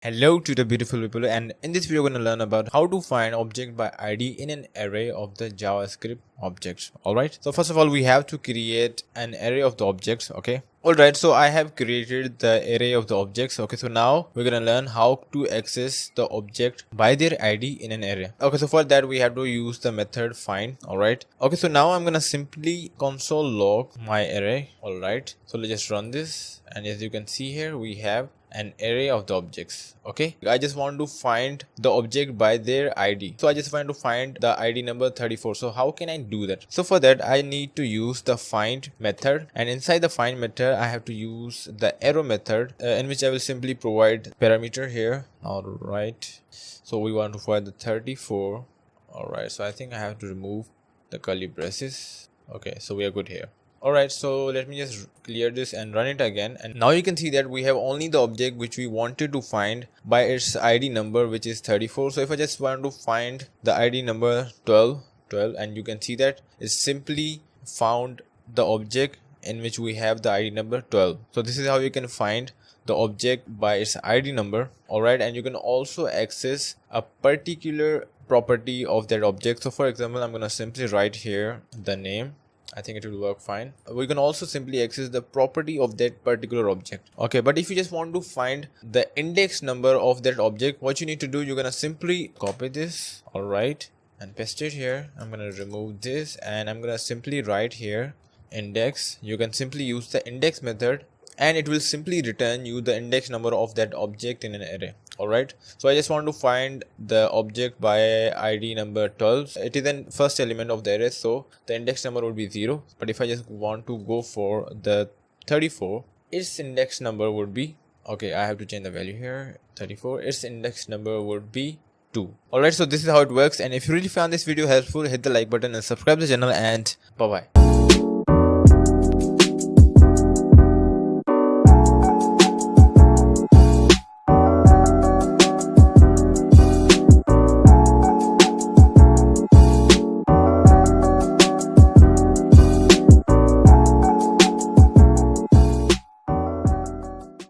Hello to the beautiful people, and in this video we're going to learn about how to find object by ID in an array of the JavaScript objects. Alright, so first of all we have to create an array of the objects. Okay, alright, so I have created the array of the objects. Okay, so now we're going to learn how to access the object by their ID in an array. Okay, so for that we have to use the method find. Alright, okay, so now I'm going to simply console log my array. Alright, so let's just run this, and as you can see here we have an array of the objects. Okay, I just want to find the object by their ID, so I just want to find the ID number 34. So how can I do that? So for that I need to use the find method, and inside the find method I have to use the arrow method, in which I will simply provide parameter here. Alright, so we want to find the 34. Alright, so I think I have to remove the curly braces. Okay, so we are good here. Alright, so let me just clear this and run it again, and now you can see that we have only the object which we wanted to find by its ID number, which is 34. So if I just want to find the ID number 12, and you can see that it's simply found the object in which we have the ID number 12. So this is how you can find the object by its ID number. Alright, and you can also access a particular property of that object. So for example, I'm gonna simply write here the name. I think it will work fine. We can also simply access the property of that particular object. Okay, but if you just want to find the index number of that object, what you need to do, you're gonna simply copy this, alright, and paste it here. I'm gonna remove this, and I'm gonna simply write here index. You can simply use the index method, and it will simply return you the index number of that object in an array. Alright, so I just want to find the object by ID number 12. It is the first element of the array, so the index number would be 0. But if I just want to go for the 34, its index number would be, okay, I have to change the value here, 34, its index number would be 2. Alright, so this is how it works, and if you really found this video helpful, hit the like button and subscribe to the channel, and bye bye.